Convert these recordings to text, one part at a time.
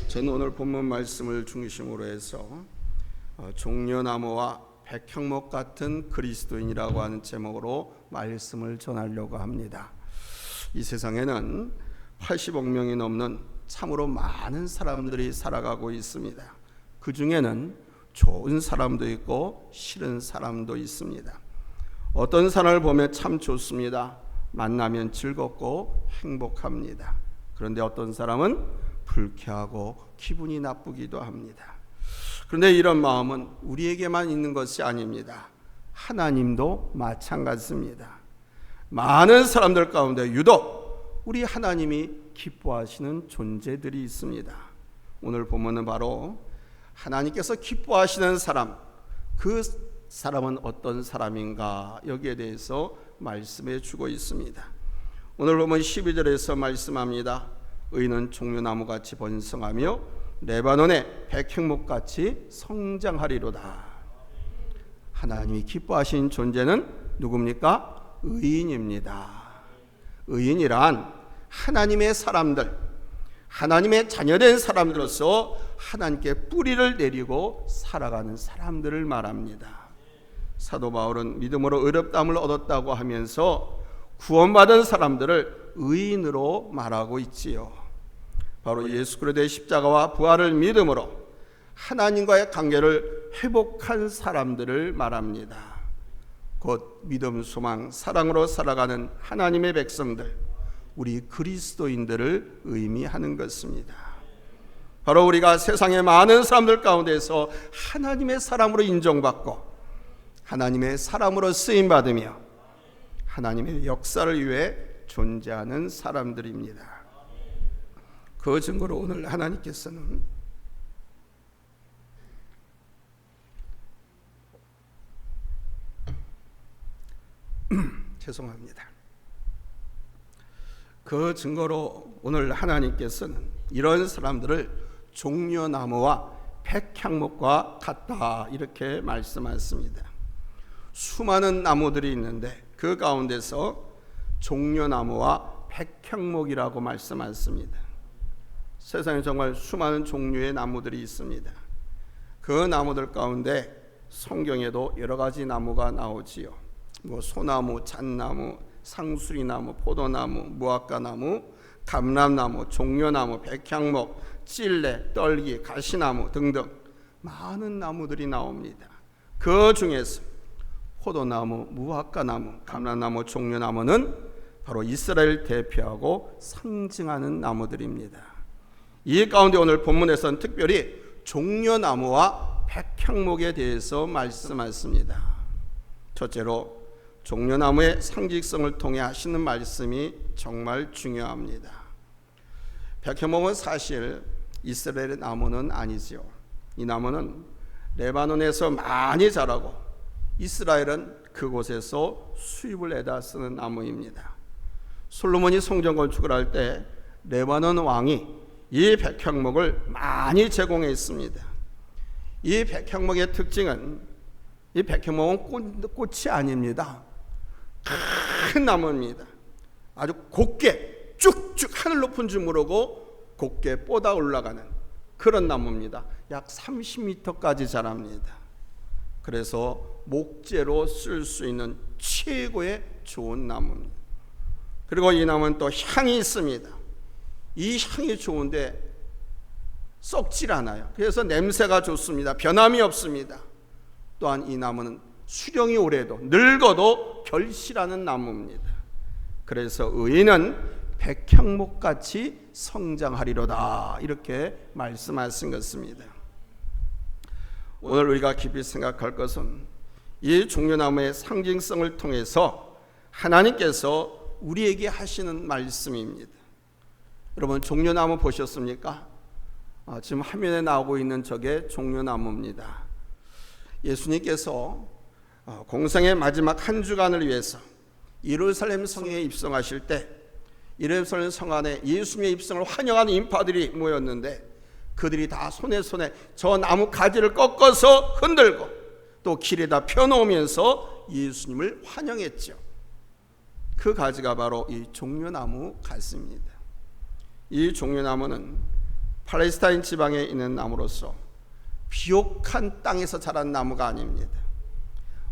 저는 오늘 본문 말씀을 중심으로 해서 종려나무와 백향목 같은 그리스도인이라고 하는 제목으로 말씀을 전하려고 합니다. 이 세상에는 80억 명이 넘는 참으로 많은 사람들이 살아가고 있습니다. 그 중에는 좋은 사람도 있고 싫은 사람도 있습니다. 어떤 사람을 보면 참 좋습니다. 만나면 즐겁고 행복합니다. 그런데 어떤 사람은 불쾌하고 기분이 나쁘기도 합니다. 그런데 이런 마음은 우리에게만 있는 것이 아닙니다. 하나님도 마찬가지입니다. 많은 사람들 가운데 유독 우리 하나님이 기뻐하시는 존재들이 있습니다. 오늘 본문은 바로 하나님께서 기뻐하시는 사람, 그 사람은 어떤 사람인가, 여기에 대해서 말씀해 주고 있습니다. 오늘 보면 12절에서 말씀합니다. 의인은 종려나무같이 번성하며 레바논의 백향목같이 성장하리로다. 하나님이 기뻐하신 존재는 누굽니까? 의인입니다. 의인이란 하나님의 사람들, 하나님의 자녀된 사람들로서 하나님께 뿌리를 내리고 살아가는 사람들을 말합니다. 사도 바울은 믿음으로 의롭다함을 얻었다고 하면서 구원받은 사람들을 의인으로 말하고 있지요. 바로 예수 그리스도의 십자가와 부활을 믿음으로 하나님과의 관계를 회복한 사람들을 말합니다. 곧 믿음, 소망, 사랑으로 살아가는 하나님의 백성들, 우리 그리스도인들을 의미하는 것입니다. 바로 우리가 세상의 많은 사람들 가운데서 하나님의 사람으로 인정받고 하나님의 사람으로 쓰임받으며 하나님의 역사를 위해 존재하는 사람들입니다. 그 증거로 오늘 하나님께서는 죄송합니다. 그 증거로 오늘 하나님께서는 이런 사람들을 종려나무와 백향목과 같다 이렇게 말씀하셨습니다. 수많은 나무들이 있는데 그 가운데서 종려나무와 백향목이라고 말씀하셨습니다. 세상에 정말 수많은 종류의 나무들이 있습니다. 그 나무들 가운데 성경에도 여러 가지 나무가 나오지요. 소나무, 잣나무, 상수리나무, 포도나무, 무화과나무, 감람나무, 종려나무, 백향목, 찔레, 떨기, 가시나무 등등 많은 나무들이 나옵니다. 그 중에서 포도나무, 무화과나무, 감람나무, 종려나무는 바로 이스라엘 대표하고 상징하는 나무들입니다. 이 가운데 오늘 본문에서는 특별히 종려나무와 백향목에 대해서 말씀하십니다. 첫째로 종려나무의 상징성을 통해 하시는 말씀이 정말 중요합니다. 백향목은 사실 이스라엘의 나무는 아니지요. 이 나무는 레바논에서 많이 자라고 이스라엘은 그곳에서 수입을 해다 쓰는 나무입니다. 솔로몬이 성전 건축을 할 때 레바논 왕이 이 백향목을 많이 제공했습니다. 이 백향목의 특징은 이 백향목은 꽃이 아닙니다. 큰 나무입니다. 아주 곱게 쭉쭉 하늘 높은 줄 모르고 곱게 뻗어 올라가는 그런 나무입니다. 약 30m까지 자랍니다. 그래서 목재로 쓸 수 있는 최고의 좋은 나무입니다. 그리고 이 나무는 또 향이 있습니다. 이 향이 좋은데 썩질 않아요. 그래서 냄새가 좋습니다. 변함이 없습니다. 또한 이 나무는 수령이 오래도 늙어도 결실하는 나무입니다. 그래서 의인은 백향목같이 성장하리로다 이렇게 말씀하신 것입니다. 오늘 우리가 깊이 생각할 것은 이 종려나무의 상징성을 통해서 하나님께서 우리에게 하시는 말씀입니다. 여러분 종려나무 보셨습니까? 지금 화면에 나오고 있는 저게 종려나무입니다. 예수님께서 공생의 마지막 한 주간을 위해서 예루살렘 성에 입성하실 때 예루살렘 성 안에 예수님의 입성을 환영하는 인파들이 모였는데 그들이 다 손에 저 나무 가지를 꺾어서 흔들고 또 길에다 펴놓으면서 예수님을 환영했죠. 그 가지가 바로 이 종려나무 같습니다. 이 종려나무는 팔레스타인 지방에 있는 나무로서 비옥한 땅에서 자란 나무가 아닙니다.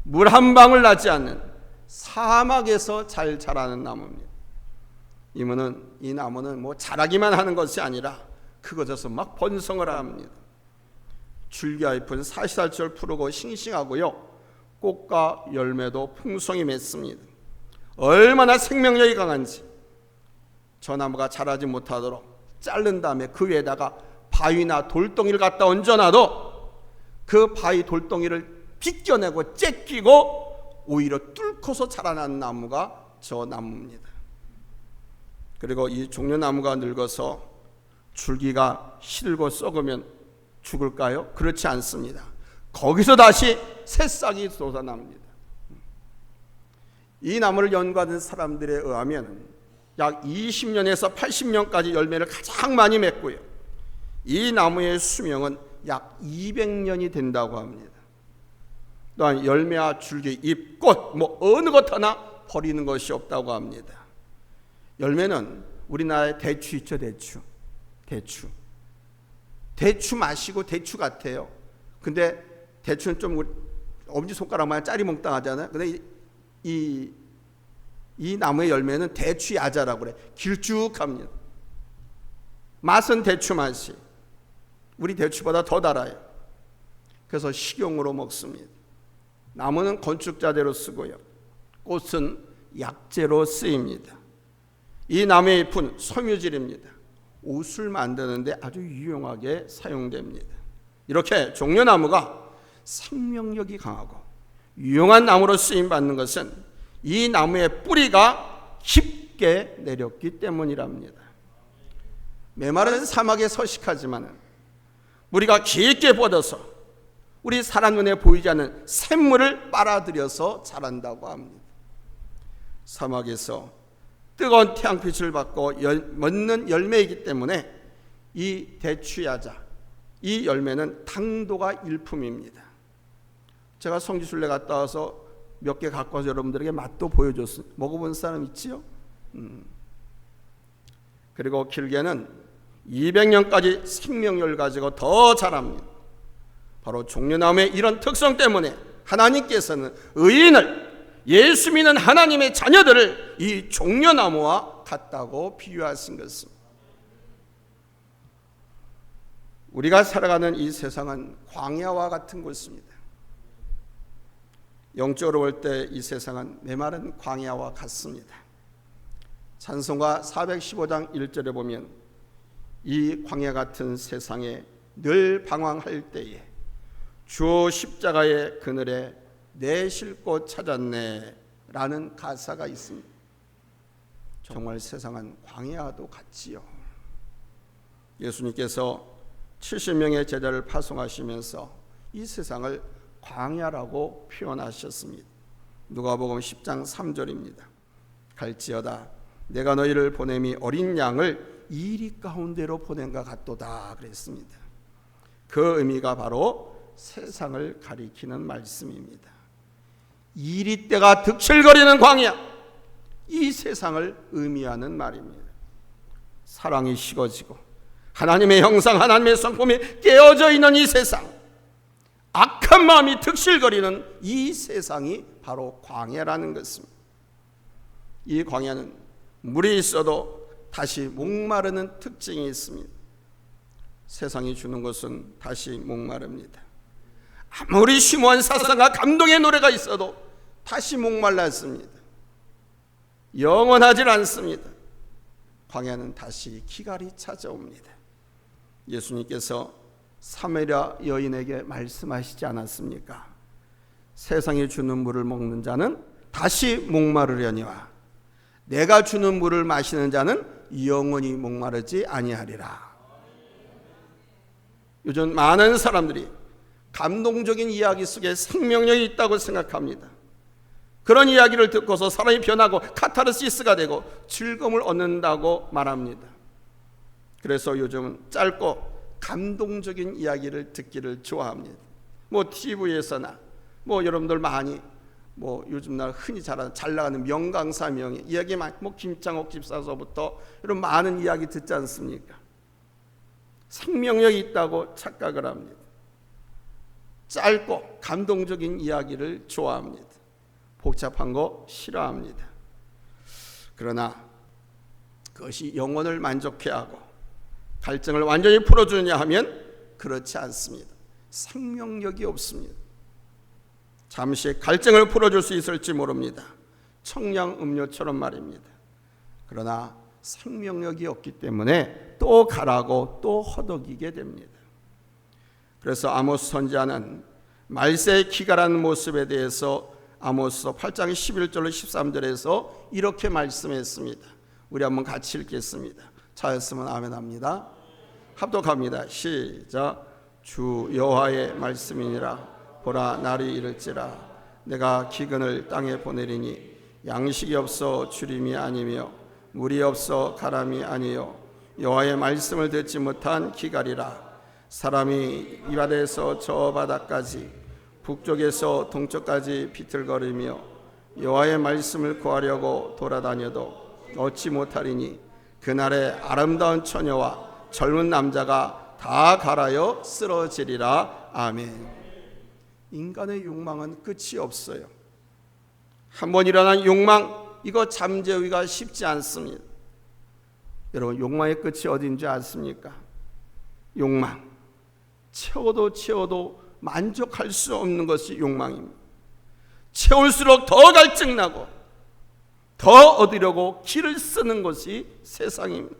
물 한 방울 나지 않는 사막에서 잘 자라는 나무입니다. 이 나무는 뭐 자라기만 하는 것이 아니라 그것에서 막 번성을 합니다. 줄기와 잎은 사시사철 푸르고 싱싱하고요, 꽃과 열매도 풍성히 맺습니다. 얼마나 생명력이 강한지, 저 나무가 자라지 못하도록 자른 다음에 그 위에다가 바위나 돌덩이를 갖다 얹어놔도 그 바위 돌덩이를 빗겨내고 째끼고 오히려 뚫고서 자라난 나무가 저 나무입니다. 그리고 이 종려나무가 늙어서 줄기가 시들고 썩으면 죽을까요? 그렇지 않습니다. 거기서 다시 새싹이 솟아납니다. 이 나무를 연구하는 사람들에 의하면 약 20년에서 80년까지 열매를 가장 많이 맺고요, 이 나무의 수명은 약 200년이 된다고 합니다. 또한 열매와 줄기, 잎, 꽃, 뭐 어느 것 하나 버리는 것이 없다고 합니다. 열매는 우리나라의 대추 있죠, 대추 마시고 대추 같아요. 근데 대추는 좀 엄지손가락만 짜리몽땅하잖아요. 근데 이 나무의 열매는 대추 야자라고 그래. 길쭉합니다. 맛은 대추 맛이 우리 대추보다 더 달아요. 그래서 식용으로 먹습니다. 나무는 건축자재로 쓰고요, 꽃은 약재로 쓰입니다. 이 나무의 잎은 섬유질입니다. 옷을 만드는데 아주 유용하게 사용됩니다. 이렇게 종려나무가 생명력이 강하고 유용한 나무로 쓰임받는 것은 이 나무의 뿌리가 깊게 내렸기 때문이랍니다. 메마른 사막에 서식하지만 뿌리가 깊게 뻗어서 우리 사람 눈에 보이지 않는 샘물을 빨아들여서 자란다고 합니다. 사막에서 뜨거운 태양빛을 받고 맺는 열매이기 때문에 이 대추야자, 이 열매는 당도가 일품입니다. 제가 성지순례 갔다 와서 몇 개 갖고 와서 여러분들에게 맛도 보여줬어요. 먹어본 사람 있지요? 그리고 길게는 200년까지 생명력을 가지고 더 자랍니다. 바로 종려나무의 이런 특성 때문에 하나님께서는 의인을, 예수 믿는 하나님의 자녀들을 이 종려나무와 같다고 비유하신 것입니다. 우리가 살아가는 이 세상은 광야와 같은 곳입니다. 영적으로 볼 때 이 세상은 메마른 광야와 같습니다. 찬송가 415장 1절에 보면 이 광야 같은 세상에 늘 방황할 때에 주 십자가의 그늘에 내 쉴 곳 찾았네 라는 가사가 있습니다. 정말 세상은 광야도 같지요. 예수님께서 70명의 제자를 파송하시면서 이 세상을 광야라고 표현하셨습니다. 누가복음 10장 3절입니다. 갈지어다 내가 너희를 보냄이 어린 양을 이리 가운데로 보낸 것 같도다 그랬습니다. 그 의미가 바로 세상을 가리키는 말씀입니다. 이리떼가 득실거리는 광야, 이 세상을 의미하는 말입니다. 사랑이 식어지고 하나님의 형상, 하나님의 성품이 깨어져 있는 이 세상, 악한 마음이 득실거리는 이 세상이 바로 광야라는 것입니다. 이 광야는 물이 있어도 다시 목마르는 특징이 있습니다. 세상이 주는 것은 다시 목마릅니다. 아무리 심오한 사상과 감동의 노래가 있어도 다시 목말랐습니다. 영원하질 않습니다. 광야는 다시 기갈이 찾아옵니다. 예수님께서 사마리아 여인에게 말씀하시지 않았습니까? 세상이 주는 물을 먹는 자는 다시 목마르려니와 내가 주는 물을 마시는 자는 영원히 목마르지 아니하리라. 요즘 많은 사람들이 감동적인 이야기 속에 생명력이 있다고 생각합니다. 그런 이야기를 듣고서 사람이 변하고 카타르시스가 되고 즐거움을 얻는다고 말합니다. 그래서 요즘은 짧고 감동적인 이야기를 듣기를 좋아합니다. TV에서나 여러분들 많이 요즘 날 흔히 잘 나가는 명강사 명의 이야기 많이 김창옥 집사서부터 이런 많은 이야기 듣지 않습니까? 생명력이 있다고 착각을 합니다. 짧고 감동적인 이야기를 좋아합니다. 복잡한 거 싫어합니다. 그러나 그것이 영혼을 만족해 하고 갈증을 완전히 풀어주느냐 하면 그렇지 않습니다. 생명력이 없습니다. 잠시 갈증을 풀어줄 수 있을지 모릅니다. 청량 음료처럼 말입니다. 그러나 생명력이 없기 때문에 또 가라고 또 허덕이게 됩니다. 그래서 아모스 선지자는 말세의 기갈하는 모습에 대해서 아모스서 8장 11절로 13절에서 이렇게 말씀했습니다. 우리 한번 같이 읽겠습니다. 찾았으면 아멘 합니다. 합독합니다. 시작. 주 여호와의 말씀이니라. 보라, 날이 이를지라. 내가 기근을 땅에 보내리니 양식이 없어 주림이 아니며 물이 없어 가람이 아니요 여호와의 말씀을 듣지 못한 기갈이라. 사람이 이 바다에서 저 바다까지 북쪽에서 동쪽까지 비틀거리며 여호와의 말씀을 구하려고 돌아다녀도 얻지 못하리니 그날에 아름다운 처녀와 젊은 남자가 다 갈아여 쓰러지리라. 아멘. 인간의 욕망은 끝이 없어요. 한번 일어난 욕망, 이거 잠재우기가 쉽지 않습니다. 여러분, 욕망의 끝이 어딘지 아십니까? 욕망. 채워도 만족할 수 없는 것이 욕망입니다. 채울수록 더 갈증나고 더 얻으려고 기를 쓰는 것이 세상입니다.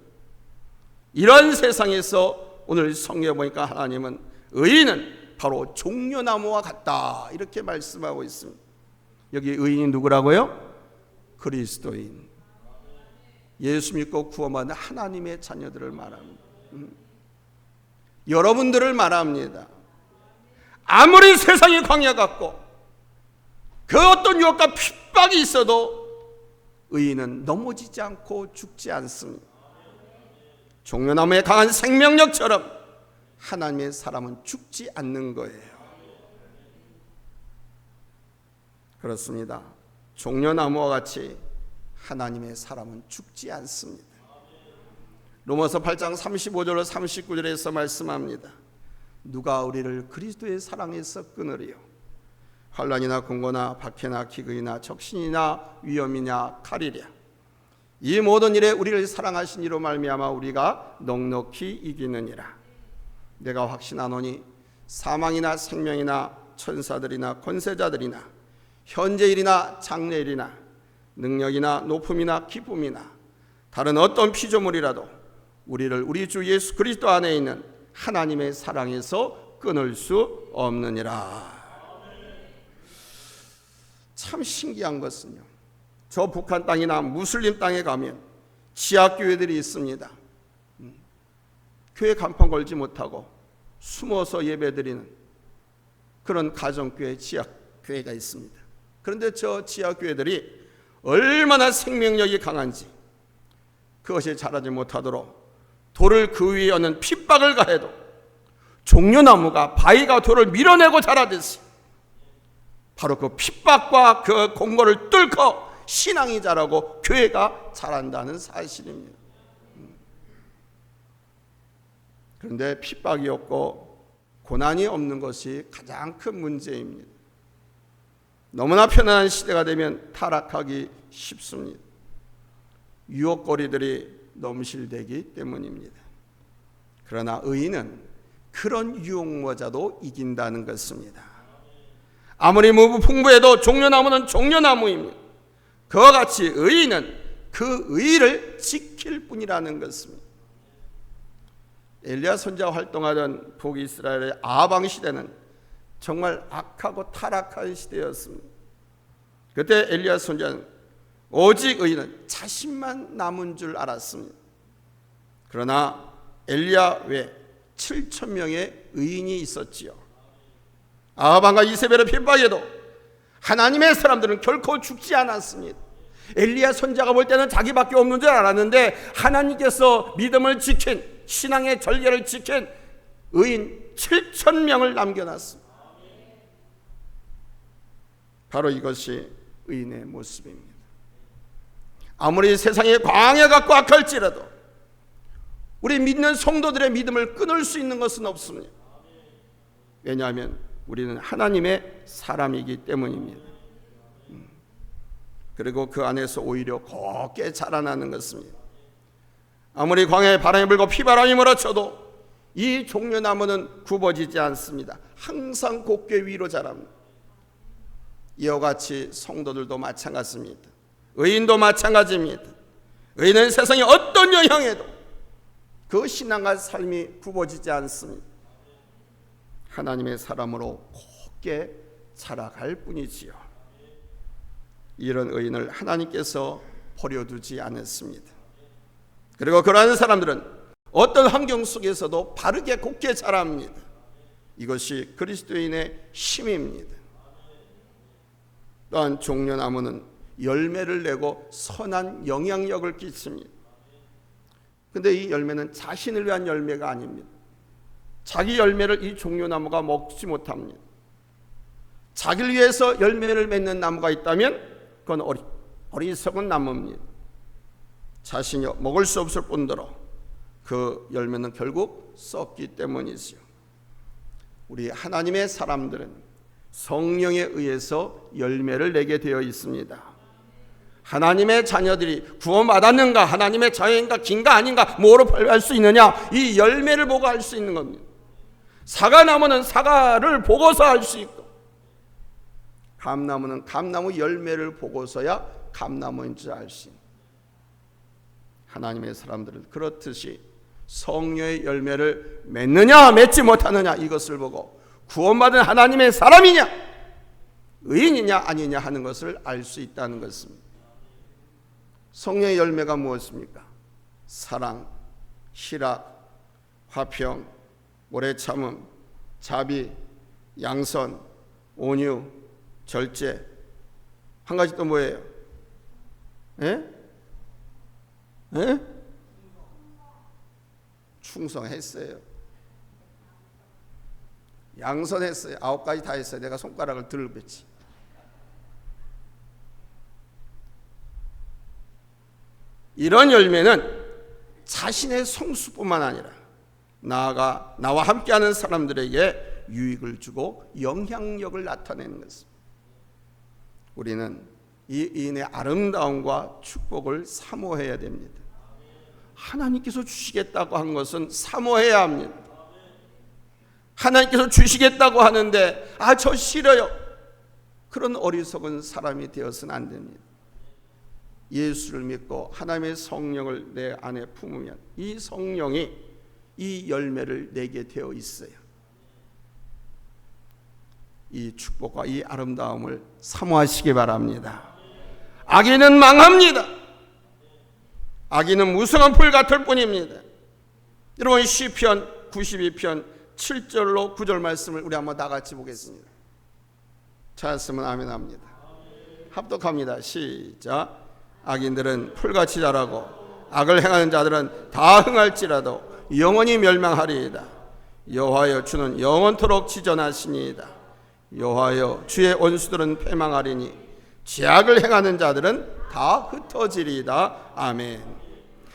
이런 세상에서 오늘 성경에 보니까 하나님은 의인은 바로 종려나무와 같다 이렇게 말씀하고 있습니다. 여기 의인이 누구라고요? 그리스도인. 예수 믿고 구원받는 하나님의 자녀들을 말합니다. 여러분들을 말합니다. 아무리 세상이 광야 같고 그 어떤 유혹과 핍박이 있어도 의인은 넘어지지 않고 죽지 않습니다. 종려나무의 강한 생명력처럼 하나님의 사람은 죽지 않는 거예요. 그렇습니다. 종려나무와 같이 하나님의 사람은 죽지 않습니다. 로마서 8장 35절로 39절에서 말씀합니다. 누가 우리를 그리스도의 사랑에서 끊으리요? 환난이나 공고나 박해나 기근이나 적신이나 위험이냐 칼이랴. 이 모든 일에 우리를 사랑하신 이로 말미암아 우리가 넉넉히 이기느니라. 내가 확신하노니 사망이나 생명이나 천사들이나 권세자들이나 현재일이나 장래일이나 능력이나 높음이나 기쁨이나 다른 어떤 피조물이라도 우리를 우리 주 예수 그리스도 안에 있는 하나님의 사랑에서 끊을 수 없느니라. 참 신기한 것은요, 저 북한 땅이나 무슬림 땅에 가면 지하교회들이 있습니다. 교회 간판 걸지 못하고 숨어서 예배드리는 그런 가정교회, 지하교회가 있습니다. 그런데 저 지하교회들이 얼마나 생명력이 강한지 그것이 자라지 못하도록 돌을 그 위에 얹는 핍박을 가해도 종려나무가 바위가 돌을 밀어내고 자라듯이 바로 그 핍박과 그 공고를 뚫고 신앙이 자라고 교회가 자란다는 사실입니다. 그런데 핍박이 없고 고난이 없는 것이 가장 큰 문제입니다. 너무나 편안한 시대가 되면 타락하기 쉽습니다. 유혹거리들이 넘실대기 때문입니다. 그러나 의인은 그런 유혹모자도 이긴다는 것입니다. 아무리 무풍부해도 종려나무는 종려나무입니다. 그와 같이 의인은 그 의를 지킬 뿐이라는 것입니다. 엘리야 선지자가 활동하던 북이스라엘의 아방 시대는 정말 악하고 타락한 시대였습니다. 그때 엘리야 선지자는 오직 의인은 자신만 남은 줄 알았습니다. 그러나 엘리야 외에 7,000명의 의인이 있었지요. 아합과 이세벨의 핍박에도 하나님의 사람들은 결코 죽지 않았습니다. 엘리야 선지자가 볼 때는 자기밖에 없는 줄 알았는데 하나님께서 믿음을 지킨, 신앙의 전례를 지킨 의인 7,000명을 남겨놨습니다. 바로 이것이 의인의 모습입니다. 아무리 세상에 광야 같고 악할지라도 우리 믿는 성도들의 믿음을 끊을 수 있는 것은 없습니다. 왜냐하면 우리는 하나님의 사람이기 때문입니다. 그리고 그 안에서 오히려 곱게 자라나는 것입니다. 아무리 광야에 바람이 불고 피바람이 몰아쳐도 이 종려나무는 굽어지지 않습니다. 항상 곱게 위로 자랍니다. 이와 같이 성도들도 마찬가지입니다. 의인도 마찬가지입니다. 의인은 세상의 어떤 영향에도 그 신앙과 삶이 굽어지지 않습니다. 하나님의 사람으로 곱게 자라갈 뿐이지요. 이런 의인을 하나님께서 버려두지 않았습니다. 그리고 그러한 사람들은 어떤 환경 속에서도 바르게 곱게 자랍니다. 이것이 그리스도인의 힘입니다. 또한 종려나무는 열매를 내고 선한 영향력을 끼칩니다. 그런데 이 열매는 자신을 위한 열매가 아닙니다. 자기 열매를 이 종려나무가 먹지 못합니다. 자기를 위해서 열매를 맺는 나무가 있다면 그건 어리석은 나무입니다. 자신이 먹을 수 없을 뿐더러 그 열매는 결국 썩기 때문이지요. 우리 하나님의 사람들은 성령에 의해서 열매를 내게 되어 있습니다. 하나님의 자녀들이 구원받았는가, 하나님의 자녀인가, 긴가 아닌가, 뭐로 알 수 있느냐? 이 열매를 보고 알 수 있는 겁니다. 사과나무는 사과를 보고서 알 수 있고, 감나무는 감나무 열매를 보고서야 감나무인 줄 알 수 있는, 하나님의 사람들은 그렇듯이 성령의 열매를 맺느냐 맺지 못하느냐 이것을 보고 구원받은 하나님의 사람이냐 의인이냐 아니냐 하는 것을 알 수 있다는 것입니다. 성령의 열매가 무엇입니까? 사랑, 희락, 화평, 오래 참음, 자비, 양선, 온유, 절제. 한 가지 또 뭐예요? 충성했어요. 양선했어요. 9가지 다 했어요. 내가 손가락을 들었지. 이런 열매는 자신의 성수뿐만 아니라 나아가 나와 함께하는 사람들에게 유익을 주고 영향력을 나타내는 것입니다. 우리는 이 의인의 아름다움과 축복을 사모해야 됩니다. 하나님께서 주시겠다고 한 것은 사모해야 합니다. 하나님께서 주시겠다고 하는데 저 싫어요, 그런 어리석은 사람이 되어서는 안 됩니다. 예수를 믿고 하나님의 성령을 내 안에 품으면 이 성령이 이 열매를 내게 되어 있어요. 이 축복과 이 아름다움을 사모하시기 바랍니다. 악인은 망합니다. 악인은 무성한 풀 같을 뿐입니다. 여러분, 시편 92편 7절로 9절 말씀을 우리 한번 다 같이 보겠습니다. 찾았으면 아멘 합니다. 합독합니다. 시작. 악인들은 풀같이 자라고 악을 행하는 자들은 다 흥할지라도 영원히 멸망하리이다. 여호와여, 주는 영원토록 지존하시니이다. 여호와여, 주의 원수들은 패망하리니 죄악을 행하는 자들은 다 흩어지리이다. 아멘.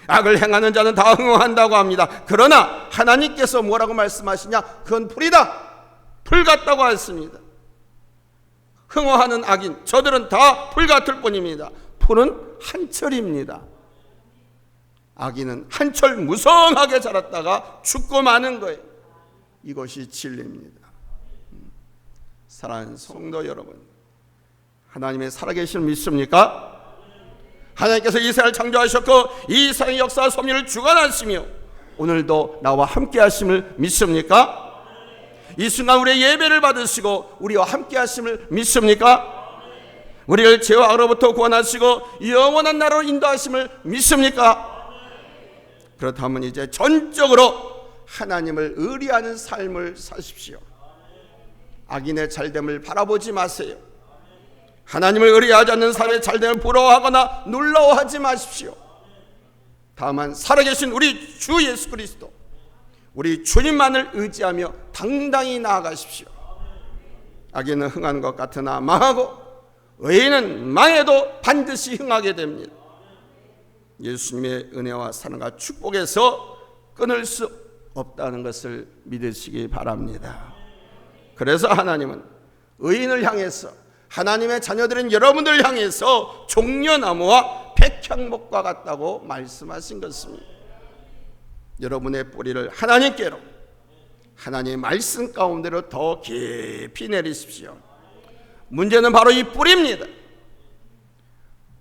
악을 행하는 자는 다 흥황한다고 합니다. 그러나 하나님께서 뭐라고 말씀하시냐? 그건 풀이다. 풀 같다고 했습니다. 흥황하는 악인, 저들은 다 풀 같을 뿐입니다. 풀은 한철입니다. 악인은 한철 무성하게 자랐다가 죽고 마는 거예요. 이것이 진리입니다. 사랑하는 성도 여러분, 하나님의 살아계심을 믿습니까? 하나님께서 이 세상을 창조하셨고 이 세상의 역사 섭리를 주관하시며 오늘도 나와 함께 하심을 믿습니까? 이 순간 우리의 예배를 받으시고 우리와 함께 하심을 믿습니까? 우리를 죄와 악으로부터 구원하시고 영원한 나라로 인도하심을 믿습니까? 그렇다면 이제 전적으로 하나님을 의리하는 삶을 사십시오. 악인의 잘됨을 바라보지 마세요. 하나님을 의리하지 않는 사람의 잘됨을 부러워하거나 놀라워하지 마십시오. 다만 살아계신 우리 주 예수 그리스도, 우리 주님만을 의지하며 당당히 나아가십시오. 악인은 흥한 것 같으나 망하고 의인은 망해도 반드시 흥하게 됩니다. 예수님의 은혜와 사랑과 축복에서 끊을 수 없다는 것을 믿으시기 바랍니다. 그래서 하나님은 의인을 향해서, 하나님의 자녀들인 여러분들을 향해서 종려나무와 백향목과 같다고 말씀하신 것입니다. 여러분의 뿌리를 하나님께로, 하나님의 말씀 가운데로 더 깊이 내리십시오. 문제는 바로 이 뿌리입니다.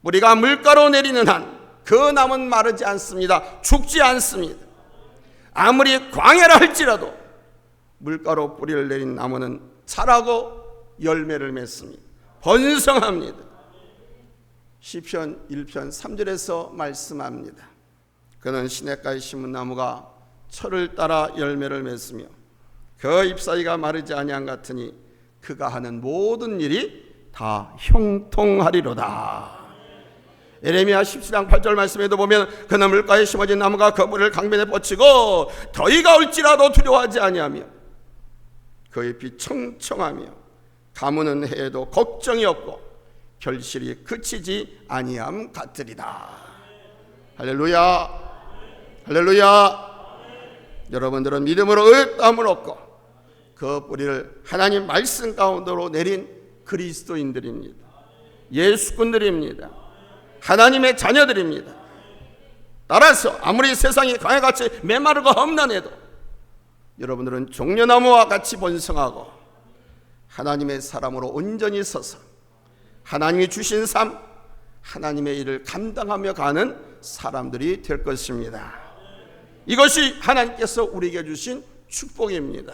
뿌리가 물가로 내리는 한 그 나무는 마르지 않습니다. 죽지 않습니다. 아무리 광야라 할지라도 물가로 뿌리를 내린 나무는 자라고 열매를 맺습니다. 번성합니다. 시편 1편 3절에서 말씀합니다. 그는 시냇가에 심은 나무가 철을 따라 열매를 맺으며 그 잎사귀가 마르지 아니한 같으니 그가 하는 모든 일이 다 형통하리로다. 예레미야 17장 8절 말씀에도 보면 그는 물가에 심어진 나무가 그 뿌리를 강변에 뻗치고 더위가 올지라도 두려워하지 아니하며 그 잎이 청청하며 가무는 해에도 걱정이 없고 결실이 그치지 아니함 같으리다. 할렐루야, 할렐루야. 여러분들은 믿음으로 의땀을 얻고 그 뿌리를 하나님 말씀 가운데로 내린 그리스도인들입니다. 예수꾼들입니다. 하나님의 자녀들입니다. 따라서 아무리 세상이 강해같이 메마르고 험난해도 여러분들은 종려나무와 같이 번성하고 하나님의 사람으로 온전히 서서 하나님이 주신 삶, 하나님의 일을 감당하며 가는 사람들이 될 것입니다. 이것이 하나님께서 우리에게 주신 축복입니다.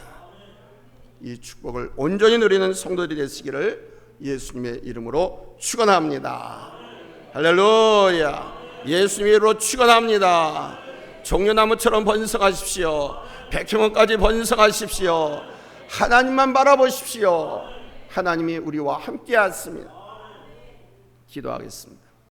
이 축복을 온전히 누리는 성도들이 되시기를 예수님의 이름으로 축원합니다. 할렐루야. 예수님의 이름으로 축원합니다. 종려나무처럼 번성하십시오. 백향목까지 번성하십시오. 하나님만 바라보십시오. 하나님이 우리와 함께 하십니다. 기도하겠습니다.